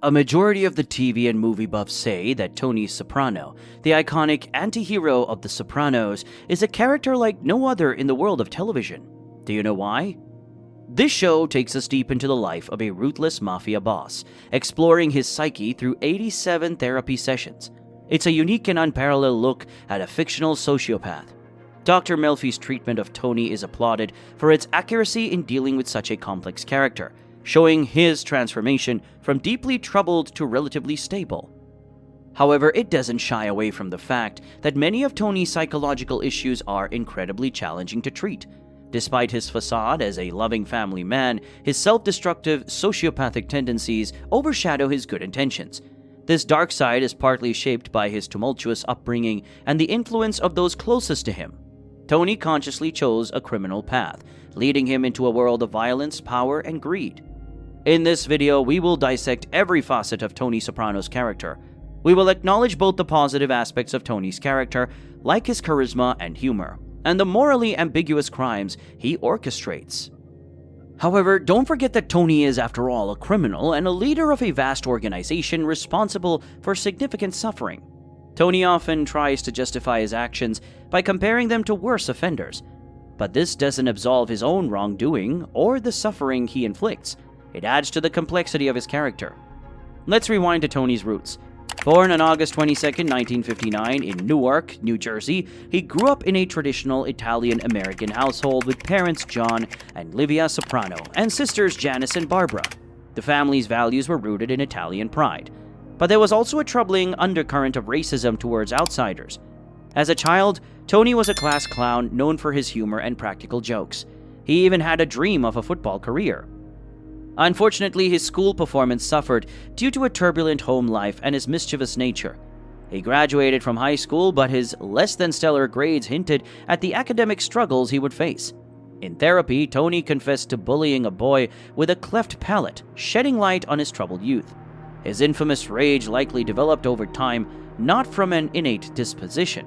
A majority of the TV and movie buffs say that Tony Soprano, the iconic anti-hero of The Sopranos, is a character like no other in the world of television. Do you know why? This show takes us deep into the life of a ruthless mafia boss, exploring his psyche through 87 therapy sessions. It's a unique and unparalleled look at a fictional sociopath. Dr. Melfi's treatment of Tony is applauded for its accuracy in dealing with such a complex character, showing his transformation from deeply troubled to relatively stable. However, it doesn't shy away from the fact that many of Tony's psychological issues are incredibly challenging to treat. Despite his facade as a loving family man, his self-destructive, sociopathic tendencies overshadow his good intentions. This dark side is partly shaped by his tumultuous upbringing and the influence of those closest to him. Tony consciously chose a criminal path, leading him into a world of violence, power, and greed. In this video, we will dissect every facet of Tony Soprano's character. We will acknowledge both the positive aspects of Tony's character, like his charisma and humor, and the morally ambiguous crimes he orchestrates. However, don't forget that Tony is, after all, a criminal and a leader of a vast organization responsible for significant suffering. Tony often tries to justify his actions by comparing them to worse offenders, but this doesn't absolve his own wrongdoing or the suffering he inflicts. It adds to the complexity of his character. Let's rewind to Tony's roots. Born on August 22, 1959 in Newark, New Jersey, he grew up in a traditional Italian-American household with parents John and Livia Soprano and sisters Janice and Barbara. The family's values were rooted in Italian pride, but there was also a troubling undercurrent of racism towards outsiders. As a child, Tony was a class clown known for his humor and practical jokes. He even had a dream of a football career. Unfortunately, his school performance suffered due to a turbulent home life and his mischievous nature. He graduated from high school, but his less-than-stellar grades hinted at the academic struggles he would face. In therapy, Tony confessed to bullying a boy with a cleft palate, shedding light on his troubled youth. His infamous rage likely developed over time, not from an innate disposition.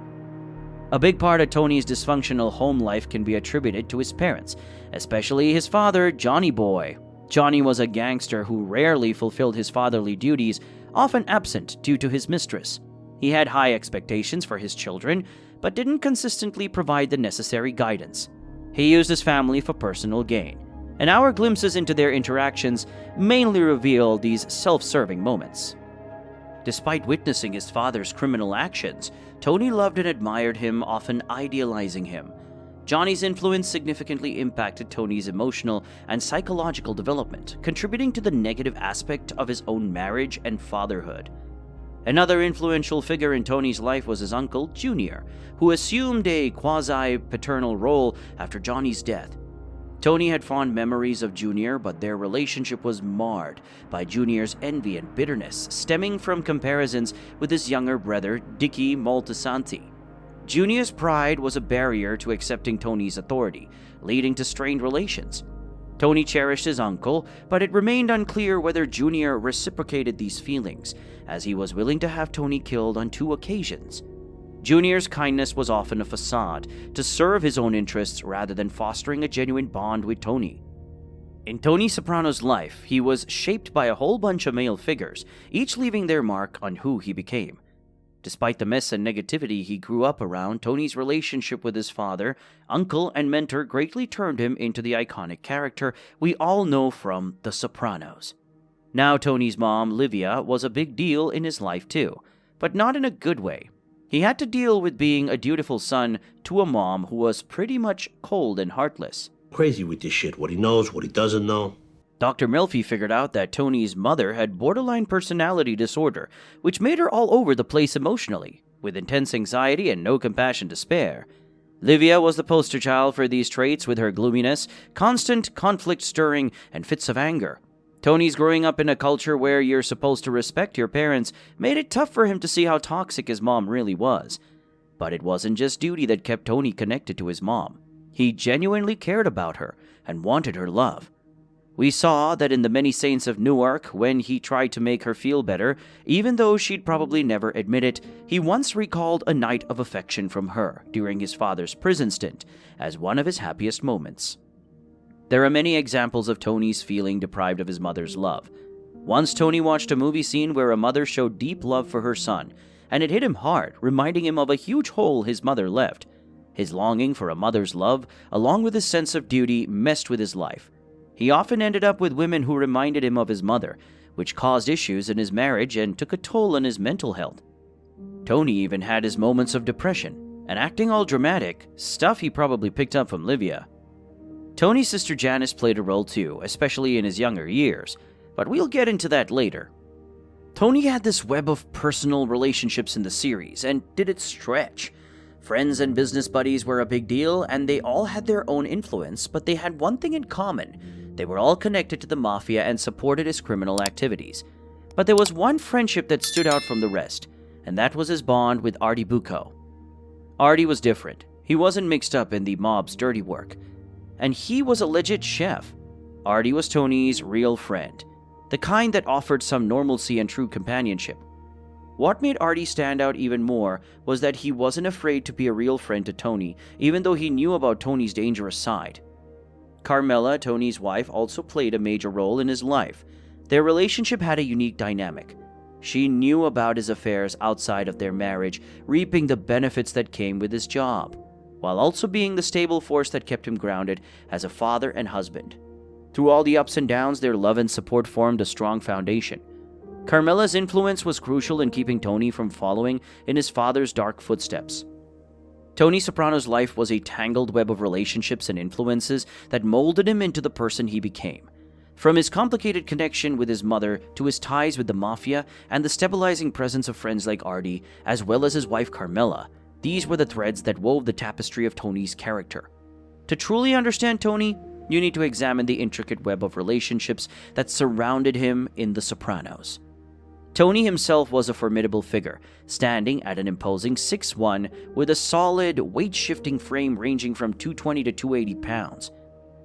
A big part of Tony's dysfunctional home life can be attributed to his parents, especially his father, Johnny Boy. Johnny was a gangster who rarely fulfilled his fatherly duties, often absent due to his mistress. He had high expectations for his children, but didn't consistently provide the necessary guidance. He used his family for personal gain, and our glimpses into their interactions mainly reveal these self-serving moments. Despite witnessing his father's criminal actions, Tony loved and admired him, often idealizing him. Johnny's influence significantly impacted Tony's emotional and psychological development, contributing to the negative aspect of his own marriage and fatherhood. Another influential figure in Tony's life was his uncle, Junior, who assumed a quasi-paternal role after Johnny's death. Tony had fond memories of Junior, but their relationship was marred by Junior's envy and bitterness, stemming from comparisons with his younger brother, Dickie Moltisanti. Junior's pride was a barrier to accepting Tony's authority, leading to strained relations. Tony cherished his uncle, but it remained unclear whether Junior reciprocated these feelings, as he was willing to have Tony killed on 2 occasions. Junior's kindness was often a facade to serve his own interests rather than fostering a genuine bond with Tony. In Tony Soprano's life, he was shaped by a whole bunch of male figures, each leaving their mark on who he became. Despite the mess and negativity he grew up around, Tony's relationship with his father, uncle, and mentor greatly turned him into the iconic character we all know from The Sopranos. Now, Tony's mom, Livia, was a big deal in his life too, but not in a good way. He had to deal with being a dutiful son to a mom who was pretty much cold and heartless. Crazy with this shit, what he knows, what he doesn't know. Dr. Melfi figured out that Tony's mother had borderline personality disorder, which made her all over the place emotionally, with intense anxiety and no compassion to spare. Livia was the poster child for these traits, with her gloominess, constant conflict stirring, and fits of anger. Tony's growing up in a culture where you're supposed to respect your parents made it tough for him to see how toxic his mom really was. But it wasn't just duty that kept Tony connected to his mom. He genuinely cared about her and wanted her love. We saw that in The Many Saints of Newark when he tried to make her feel better, even though she'd probably never admit it. He once recalled a night of affection from her during his father's prison stint as one of his happiest moments. There are many examples of Tony's feeling deprived of his mother's love. Once Tony watched a movie scene where a mother showed deep love for her son, and it hit him hard, reminding him of a huge hole his mother left. His longing for a mother's love, along with his sense of duty, messed with his life. He often ended up with women who reminded him of his mother, which caused issues in his marriage and took a toll on his mental health. Tony even had his moments of depression, and acting all dramatic, stuff he probably picked up from Livia. Tony's sister Janice played a role too, especially in his younger years, but we'll get into that later. Tony had this web of personal relationships in the series, and did it stretch? Friends and business buddies were a big deal, and they all had their own influence, but they had one thing in common. They were all connected to the mafia and supported his criminal activities. But there was one friendship that stood out from the rest, and that was his bond with Artie Bucco. Artie was different. He wasn't mixed up in the mob's dirty work. And he was a legit chef. Artie was Tony's real friend, the kind that offered some normalcy and true companionship. What made Artie stand out even more was that he wasn't afraid to be a real friend to Tony, even though he knew about Tony's dangerous side. Carmela, Tony's wife, also played a major role in his life. Their relationship had a unique dynamic. She knew about his affairs outside of their marriage, reaping the benefits that came with his job, while also being the stable force that kept him grounded as a father and husband. Through all the ups and downs, their love and support formed a strong foundation. Carmela's influence was crucial in keeping Tony from following in his father's dark footsteps. Tony Soprano's life was a tangled web of relationships and influences that molded him into the person he became. From his complicated connection with his mother to his ties with the mafia and the stabilizing presence of friends like Artie, as well as his wife Carmela, these were the threads that wove the tapestry of Tony's character. To truly understand Tony, you need to examine the intricate web of relationships that surrounded him in The Sopranos. Tony himself was a formidable figure, standing at an imposing 6'1" with a solid, weight-shifting frame ranging from 220 to 280 pounds.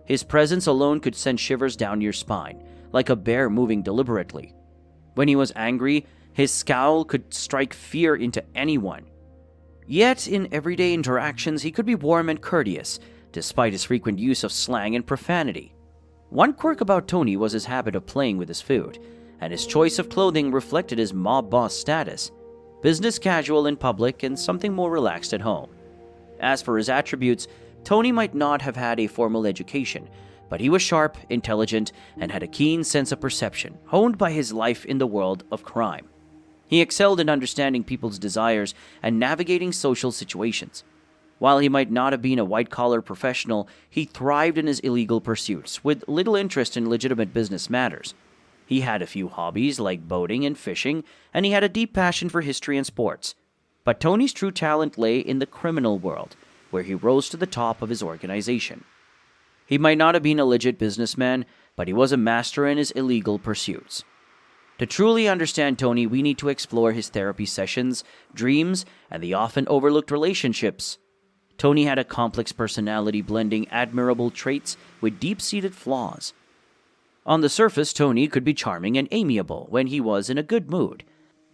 His presence alone could send shivers down your spine, like a bear moving deliberately. When he was angry, his scowl could strike fear into anyone. Yet, in everyday interactions, he could be warm and courteous, despite his frequent use of slang and profanity. One quirk about Tony was his habit of playing with his food, and his choice of clothing reflected his mob boss status, business casual in public and something more relaxed at home. As for his attributes, Tony might not have had a formal education, but he was sharp, intelligent, and had a keen sense of perception, honed by his life in the world of crime. He excelled in understanding people's desires and navigating social situations. While he might not have been a white-collar professional, he thrived in his illegal pursuits, with little interest in legitimate business matters. He had a few hobbies like boating and fishing, and he had a deep passion for history and sports. But Tony's true talent lay in the criminal world, where he rose to the top of his organization. He might not have been a legit businessman, but he was a master in his illegal pursuits. To truly understand Tony, we need to explore his therapy sessions, dreams, and the often overlooked relationships. Tony had a complex personality blending admirable traits with deep-seated flaws. On the surface, Tony could be charming and amiable when he was in a good mood.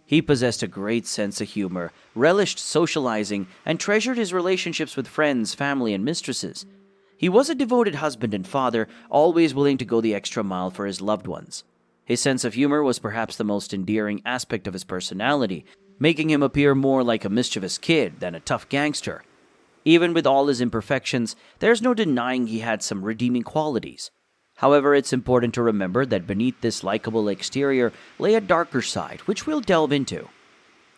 He possessed a great sense of humor, relished socializing, and treasured his relationships with friends, family, and mistresses. He was a devoted husband and father, always willing to go the extra mile for his loved ones. His sense of humor was perhaps the most endearing aspect of his personality, making him appear more like a mischievous kid than a tough gangster. Even with all his imperfections, there's no denying he had some redeeming qualities. However, it's important to remember that beneath this likable exterior lay a darker side, which we'll delve into.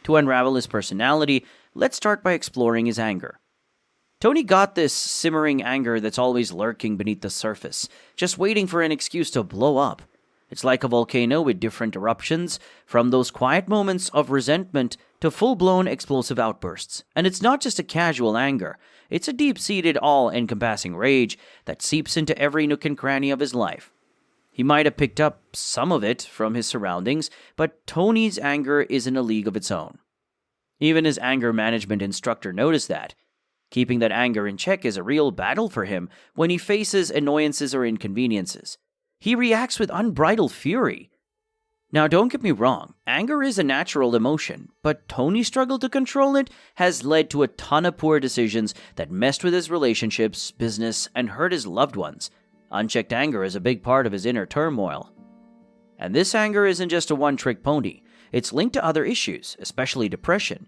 To unravel his personality, let's start by exploring his anger. Tony got this simmering anger that's always lurking beneath the surface, just waiting for an excuse to blow up. It's like a volcano with different eruptions, from those quiet moments of resentment to full-blown explosive outbursts. And it's not just a casual anger, it's a deep-seated, all-encompassing rage that seeps into every nook and cranny of his life. He might have picked up some of it from his surroundings, but Tony's anger is in a league of its own. Even his anger management instructor noticed that. Keeping that anger in check is a real battle for him when he faces annoyances or inconveniences. He reacts with unbridled fury. Now, don't get me wrong, anger is a natural emotion, but Tony's struggle to control it has led to a ton of poor decisions that messed with his relationships, business, and hurt his loved ones. Unchecked anger is a big part of his inner turmoil. And this anger isn't just a one-trick pony. It's linked to other issues, especially depression.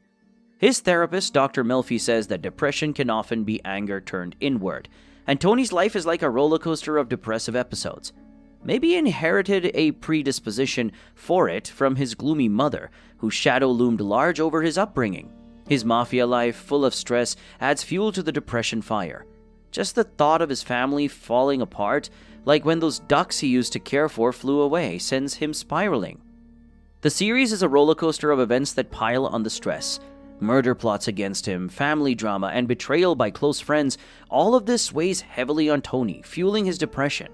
His therapist, Dr. Melfi, says that depression can often be anger turned inward, and Tony's life is like a roller coaster of depressive episodes. Maybe he inherited a predisposition for it from his gloomy mother, whose shadow loomed large over his upbringing. His mafia life, full of stress, adds fuel to the depression fire. Just the thought of his family falling apart, like when those ducks he used to care for flew away, sends him spiraling. The series is a roller coaster of events that pile on the stress. Murder plots against him, family drama, and betrayal by close friends, all of this weighs heavily on Tony, fueling his depression.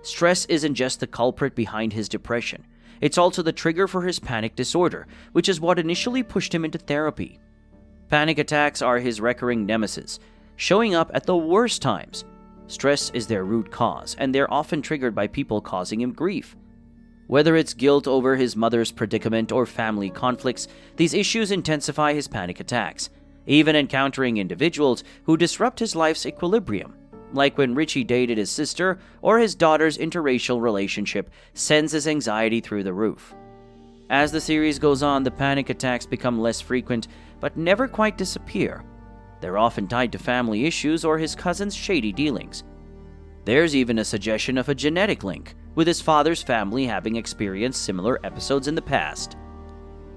Stress isn't just the culprit behind his depression. It's also the trigger for his panic disorder, which is what initially pushed him into therapy. Panic attacks are his recurring nemesis, showing up at the worst times. Stress is their root cause, and they're often triggered by people causing him grief. Whether it's guilt over his mother's predicament or family conflicts, these issues intensify his panic attacks, even encountering individuals who disrupt his life's equilibrium, like when Richie dated his sister or his daughter's interracial relationship sends his anxiety through the roof. As the series goes on, the panic attacks become less frequent but never quite disappear. They're often tied to family issues or his cousin's shady dealings. There's even a suggestion of a genetic link, with his father's family having experienced similar episodes in the past.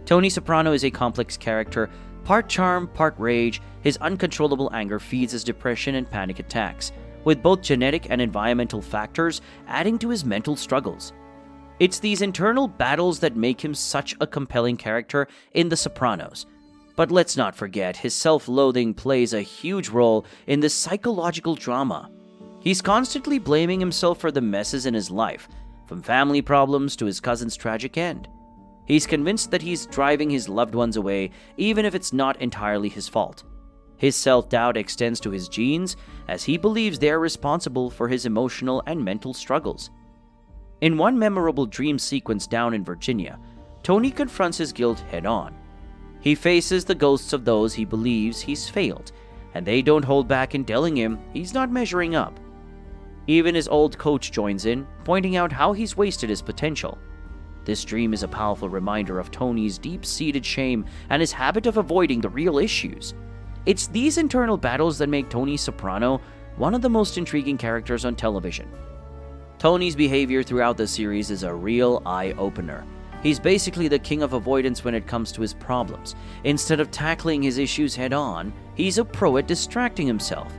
Tony Soprano is a complex character, part charm, part rage. His uncontrollable anger feeds his depression and panic attacks, with both genetic and environmental factors adding to his mental struggles. It's these internal battles that make him such a compelling character in The Sopranos. But let's not forget, his self-loathing plays a huge role in this psychological drama. He's constantly blaming himself for the messes in his life, from family problems to his cousin's tragic end. He's convinced that he's driving his loved ones away, even if it's not entirely his fault. His self-doubt extends to his genes, as he believes they're responsible for his emotional and mental struggles. In one memorable dream sequence down in Virginia, Tony confronts his guilt head-on. He faces the ghosts of those he believes he's failed, and they don't hold back in telling him he's not measuring up. Even his old coach joins in, pointing out how he's wasted his potential. This dream is a powerful reminder of Tony's deep-seated shame and his habit of avoiding the real issues. It's these internal battles that make Tony Soprano one of the most intriguing characters on television. Tony's behavior throughout the series is a real eye-opener. He's basically the king of avoidance when it comes to his problems. Instead of tackling his issues head-on, he's a pro at distracting himself.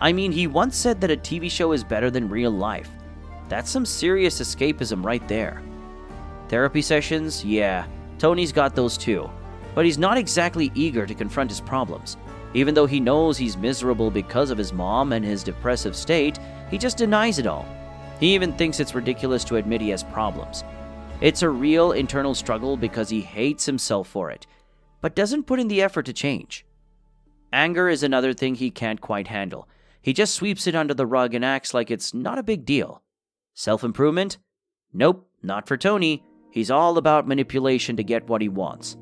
I mean, he once said that a TV show is better than real life. That's some serious escapism right there. Therapy sessions? Yeah, Tony's got those too. But he's not exactly eager to confront his problems. Even though he knows he's miserable because of his mom and his depressive state, he just denies it all. He even thinks it's ridiculous to admit he has problems. It's a real internal struggle because he hates himself for it, but doesn't put in the effort to change. Anger is another thing he can't quite handle. He just sweeps it under the rug and acts like it's not a big deal. Self-improvement? Nope, not for Tony. He's all about manipulation to get what he wants.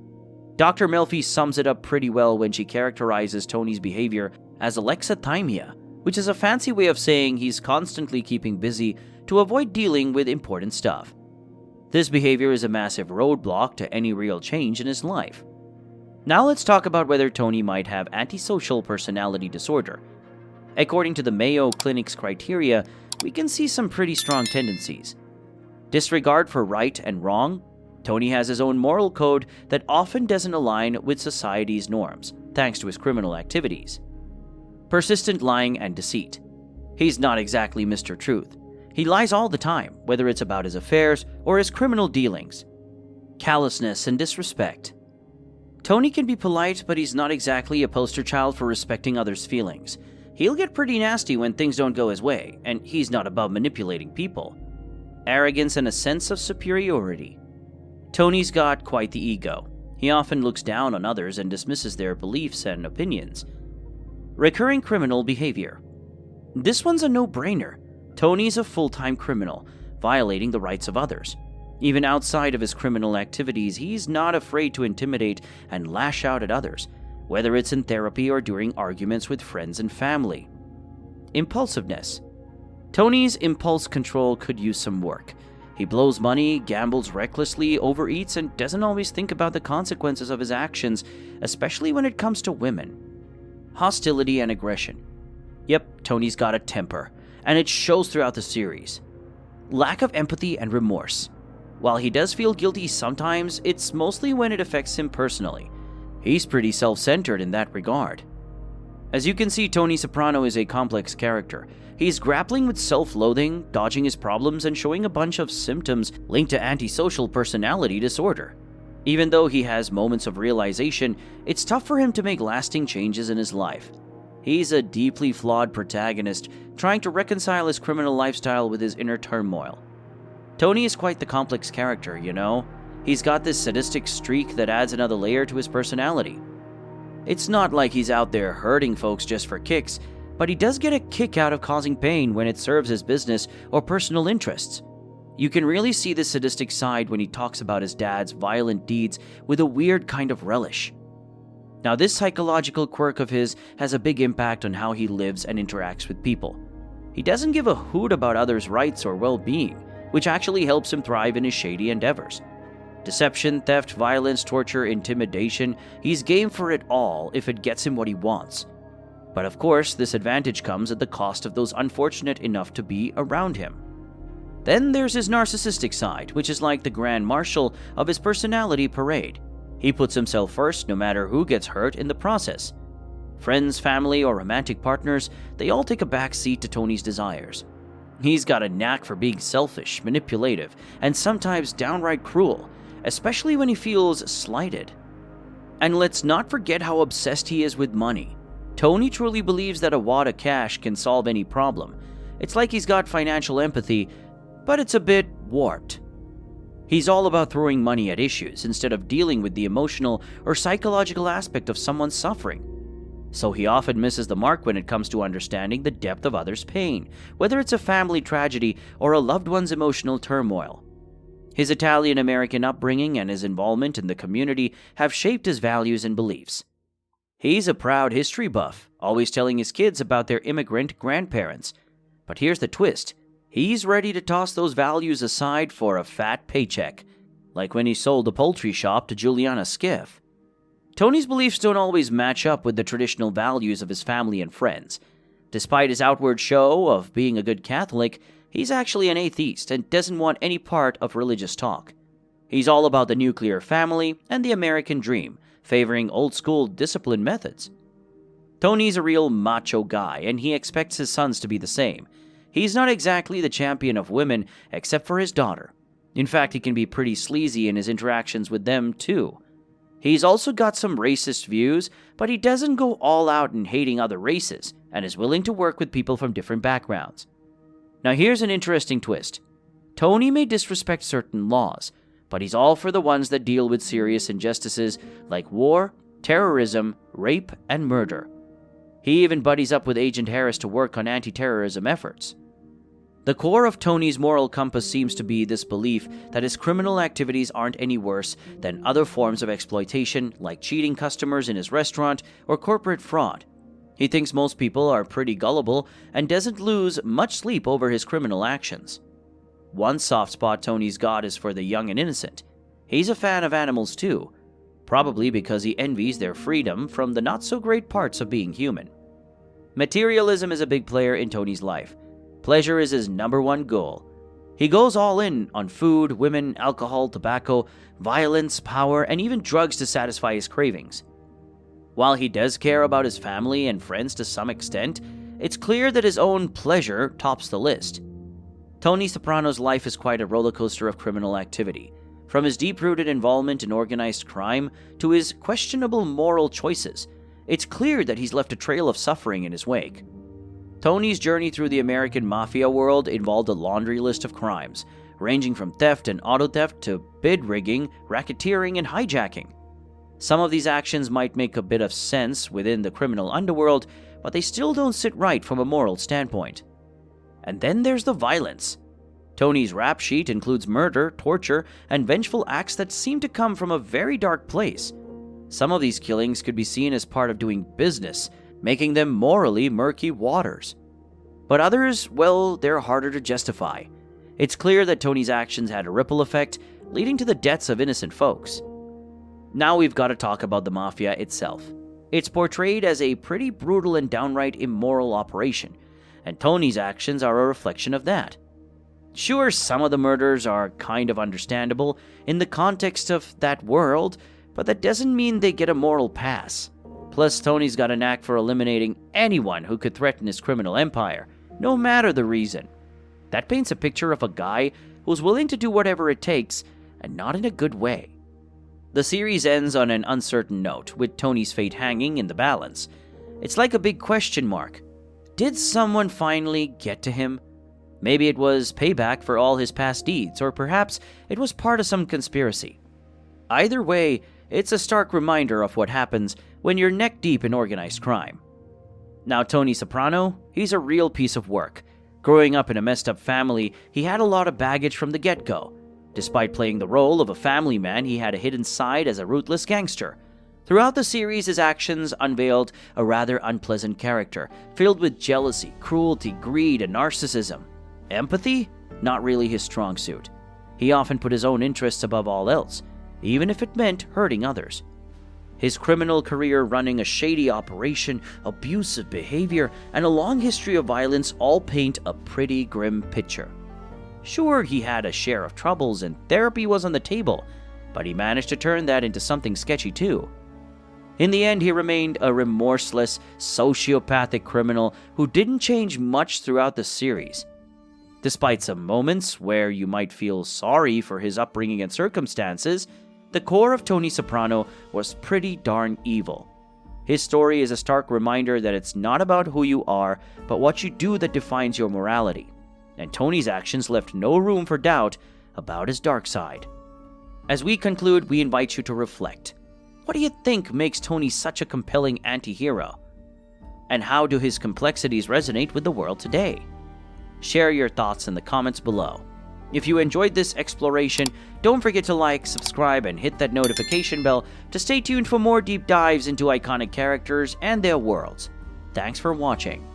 Dr. Melfi sums it up pretty well when she characterizes Tony's behavior as alexithymia, which is a fancy way of saying he's constantly keeping busy to avoid dealing with important stuff. This behavior is a massive roadblock to any real change in his life. Now let's talk about whether Tony might have antisocial personality disorder. According to the Mayo Clinic's criteria, we can see some pretty strong tendencies. Disregard for right and wrong. Tony has his own moral code that often doesn't align with society's norms, thanks to his criminal activities. Persistent lying and deceit. He's not exactly Mr. Truth. He lies all the time, whether it's about his affairs or his criminal dealings. Callousness and disrespect. Tony can be polite, but he's not exactly a poster child for respecting others' feelings. He'll get pretty nasty when things don't go his way, and he's not above manipulating people. Arrogance and a sense of superiority. Tony's got quite the ego. He often looks down on others and dismisses their beliefs and opinions. Recurring criminal behavior. This one's a no-brainer. Tony's a full-time criminal, violating the rights of others. Even outside of his criminal activities, he's not afraid to intimidate and lash out at others, whether it's in therapy or during arguments with friends and family. Impulsiveness. Tony's impulse control could use some work. He blows money, gambles recklessly, overeats, and doesn't always think about the consequences of his actions, especially when it comes to women. Hostility and aggression. Yep, Tony's got a temper, and it shows throughout the series. Lack of empathy and remorse. While he does feel guilty sometimes, it's mostly when it affects him personally. He's pretty self-centered in that regard. As you can see, Tony Soprano is a complex character. He's grappling with self-loathing, dodging his problems, and showing a bunch of symptoms linked to antisocial personality disorder. Even though he has moments of realization, it's tough for him to make lasting changes in his life. He's a deeply flawed protagonist, trying to reconcile his criminal lifestyle with his inner turmoil. Tony is quite the complex character, you know? He's got this sadistic streak that adds another layer to his personality. It's not like he's out there hurting folks just for kicks, but he does get a kick out of causing pain when it serves his business or personal interests. You can really see the sadistic side when he talks about his dad's violent deeds with a weird kind of relish. Now, this psychological quirk of his has a big impact on how he lives and interacts with people. He doesn't give a hoot about others' rights or well-being, which actually helps him thrive in his shady endeavors. Deception, theft, violence, torture, intimidation, he's game for it all if it gets him what he wants. But of course, this advantage comes at the cost of those unfortunate enough to be around him. Then there's his narcissistic side, which is like the grand marshal of his personality parade. He puts himself first no matter who gets hurt in the process. Friends, family, or romantic partners, they all take a back seat to Tony's desires. He's got a knack for being selfish, manipulative, and sometimes downright cruel, especially when he feels slighted. And let's not forget how obsessed he is with money. Tony truly believes that a wad of cash can solve any problem. It's like he's got financial empathy, but it's a bit warped. He's all about throwing money at issues instead of dealing with the emotional or psychological aspect of someone's suffering. So he often misses the mark when it comes to understanding the depth of others' pain, whether it's a family tragedy or a loved one's emotional turmoil. His Italian-American upbringing and his involvement in the community have shaped his values and beliefs. He's a proud history buff, always telling his kids about their immigrant grandparents. But here's the twist. He's ready to toss those values aside for a fat paycheck, like when he sold the poultry shop to Juliana Skiff. Tony's beliefs don't always match up with the traditional values of his family and friends. Despite his outward show of being a good Catholic, he's actually an atheist and doesn't want any part of religious talk. He's all about the nuclear family and the American dream, favoring old-school discipline methods. Tony's a real macho guy, and he expects his sons to be the same. He's not exactly the champion of women, except for his daughter. In fact, he can be pretty sleazy in his interactions with them, too. He's also got some racist views, but he doesn't go all out in hating other races, and is willing to work with people from different backgrounds. Now here's an interesting twist. Tony may disrespect certain laws, but he's all for the ones that deal with serious injustices like war, terrorism, rape, and murder. He even buddies up with Agent Harris to work on anti-terrorism efforts. The core of Tony's moral compass seems to be this belief that his criminal activities aren't any worse than other forms of exploitation, like cheating customers in his restaurant or corporate fraud. He thinks most people are pretty gullible and doesn't lose much sleep over his criminal actions. One soft spot Tony's got is for the young and innocent. He's a fan of animals too, probably because he envies their freedom from the not-so-great parts of being human. Materialism is a big player in Tony's life. Pleasure is his number one goal. He goes all in on food, women, alcohol, tobacco, violence, power, and even drugs to satisfy his cravings. While he does care about his family and friends to some extent, it's clear that his own pleasure tops the list. Tony Soprano's life is quite a roller coaster of criminal activity, from his deep-rooted involvement in organized crime to his questionable moral choices. It's clear that he's left a trail of suffering in his wake. Tony's journey through the American mafia world involved a laundry list of crimes, ranging from theft and auto theft to bid rigging, racketeering, and hijacking. Some of these actions might make a bit of sense within the criminal underworld, but they still don't sit right from a moral standpoint. And then there's the violence. Tony's rap sheet includes murder, torture, and vengeful acts that seem to come from a very dark place. Some of these killings could be seen as part of doing business, making them morally murky waters. But others, well, they're harder to justify. It's clear that Tony's actions had a ripple effect, leading to the deaths of innocent folks. Now we've got to talk about the mafia itself. It's portrayed as a pretty brutal and downright immoral operation, and Tony's actions are a reflection of that. Sure, some of the murders are kind of understandable in the context of that world, but that doesn't mean they get a moral pass. Plus, Tony's got a knack for eliminating anyone who could threaten his criminal empire, no matter the reason. That paints a picture of a guy who's willing to do whatever it takes, and not in a good way. The series ends on an uncertain note, with Tony's fate hanging in the balance. It's like a big question mark. Did someone finally get to him? Maybe it was payback for all his past deeds, or perhaps it was part of some conspiracy. Either way, it's a stark reminder of what happens when you're neck deep in organized crime. Now, Tony Soprano, he's a real piece of work. Growing up in a messed up family, he had a lot of baggage from the get-go. Despite playing the role of a family man, he had a hidden side as a ruthless gangster. Throughout the series, his actions unveiled a rather unpleasant character, filled with jealousy, cruelty, greed, and narcissism. Empathy? Not really his strong suit. He often put his own interests above all else, even if it meant hurting others. His criminal career running a shady operation, abusive behavior, and a long history of violence all paint a pretty grim picture. Sure, he had a share of troubles and therapy was on the table, but he managed to turn that into something sketchy too. In the end, he remained a remorseless, sociopathic criminal who didn't change much throughout the series. Despite some moments where you might feel sorry for his upbringing and circumstances, the core of Tony Soprano was pretty darn evil. His story is a stark reminder that it's not about who you are, but what you do that defines your morality. And Tony's actions left no room for doubt about his dark side. As we conclude, we invite you to reflect. What do you think makes Tony such a compelling anti-hero? And how do his complexities resonate with the world today? Share your thoughts in the comments below. If you enjoyed this exploration, don't forget to like, subscribe, and hit that notification bell to stay tuned for more deep dives into iconic characters and their worlds. Thanks for watching.